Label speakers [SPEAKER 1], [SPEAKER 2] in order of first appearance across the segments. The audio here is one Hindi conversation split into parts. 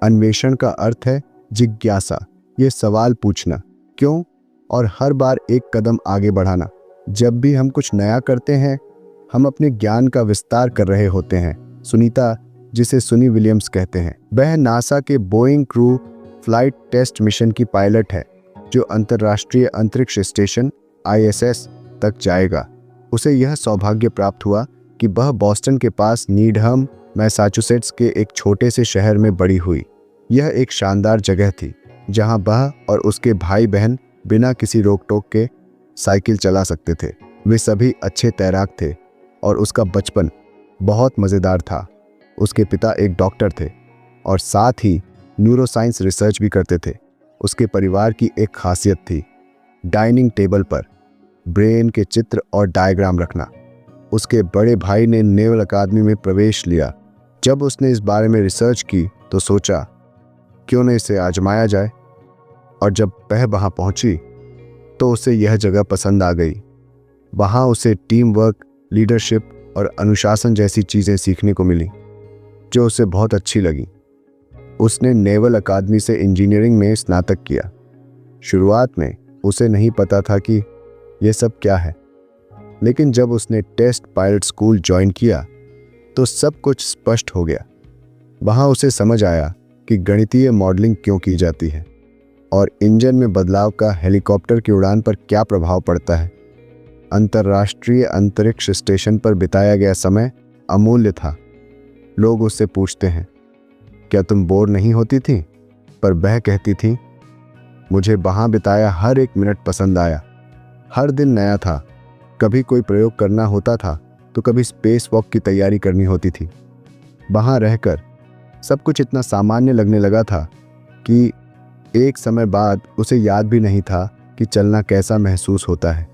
[SPEAKER 1] अन्वेषण का अर्थ है जिज्ञासा, ये सवाल पूछना, क्यों, और हर बार एक कदम आगे बढ़ाना। जब भी हम कुछ नया करते हैं, हम अपने ज्ञान का विस्तार कर रहे होते हैं। सुनीता, जिसे सुनी विलियम्स कहते हैं, वह नासा के Boeing crew flight test mission की पायलट है, जो अंतर्राष्ट्रीय अंतरिक्ष स्टेशन ISS तक जाएगा। उसे यह सौभाग्य प्राप्त हुआ कि वह बॉस्टन के पास नीडहम, मैसाचुसेट्स के एक छोटे से शहर में बड़ी हुई। यह एक शानदार जगह थी जहां वह और उसके भाई बहन बिना किसी रोक टोक के साइकिल चला सकते थे। वे सभी अच्छे तैराक थे और उसका बचपन बहुत मज़ेदार था। उसके पिता एक डॉक्टर थे और साथ ही न्यूरोसाइंस रिसर्च भी करते थे। उसके परिवार की एक खासियत थी डाइनिंग टेबल पर ब्रेन के चित्र और डायग्राम रखना। उसके बड़े भाई ने नेवल अकादमी में प्रवेश लिया। जब उसने इस बारे में रिसर्च की तो सोचा क्यों न इसे आजमाया जाए, और जब वह वहाँ पहुँची तो उसे यह जगह पसंद आ गई। वहाँ उसे टीम वर्क, लीडरशिप और अनुशासन जैसी चीज़ें सीखने को मिली जो उसे बहुत अच्छी लगी। उसने नेवल अकादमी से इंजीनियरिंग में स्नातक किया। शुरुआत में उसे नहीं पता था कि यह सब क्या है, लेकिन जब उसने टेस्ट पायलट स्कूल ज्वाइन किया तो सब कुछ स्पष्ट हो गया। वहाँ उसे समझ आया कि गणितीय मॉडलिंग क्यों की जाती है और इंजन में बदलाव का हेलीकॉप्टर की उड़ान पर क्या प्रभाव पड़ता है। अंतर्राष्ट्रीय अंतरिक्ष स्टेशन पर बिताया गया समय अमूल्य था। लोग उससे पूछते हैं, क्या तुम बोर नहीं होती थी? पर वह कहती थी, मुझे वहाँ बिताया हर एक मिनट पसंद आया। हर दिन नया था। कभी कोई प्रयोग करना होता था तो कभी स्पेस वॉक की तैयारी करनी होती थी। वहाँ रहकर सब कुछ इतना सामान्य लगने लगा था कि एक समय बाद उसे याद भी नहीं था कि चलना कैसा महसूस होता है।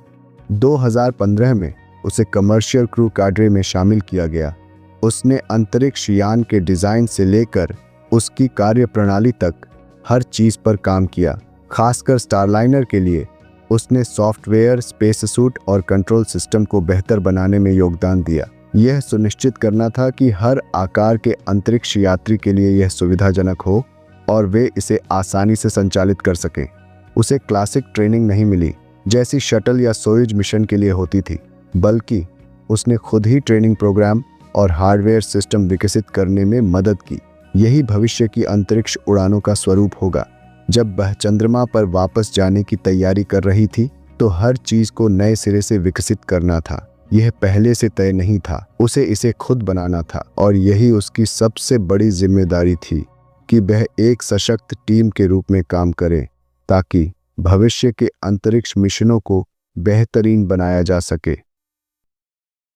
[SPEAKER 1] 2015 में उसे कमर्शियल क्रू कैडरे में शामिल किया गया। उसने अंतरिक्ष यान के डिज़ाइन से लेकर उसकी कार्यप्रणाली तक हर चीज़ पर काम किया। खासकर स्टारलाइनर के लिए उसने सॉफ्टवेयर, स्पेस सूट और कंट्रोल सिस्टम को बेहतर बनाने में योगदान दिया। यह सुनिश्चित करना था कि हर आकार के अंतरिक्ष यात्री के लिए यह सुविधाजनक हो और वे इसे आसानी से संचालित कर सकें। उसे क्लासिक ट्रेनिंग नहीं मिली जैसी शटल या सोयुज मिशन के लिए होती थी, बल्कि उसने खुद ही ट्रेनिंग प्रोग्राम और हार्डवेयर सिस्टम विकसित करने में मदद की। यही भविष्य की अंतरिक्ष उड़ानों का स्वरूप होगा। जब वह चंद्रमा पर वापस जाने की तैयारी कर रही थी तो हर चीज को नए सिरे से विकसित करना था। यह पहले से तय नहीं था, उसे इसे खुद बनाना था और यही उसकी सबसे बड़ी जिम्मेदारी थी कि वह एक सशक्त टीम के रूप में काम करे ताकि भविष्य के अंतरिक्ष मिशनों को बेहतरीन बनाया जा सके।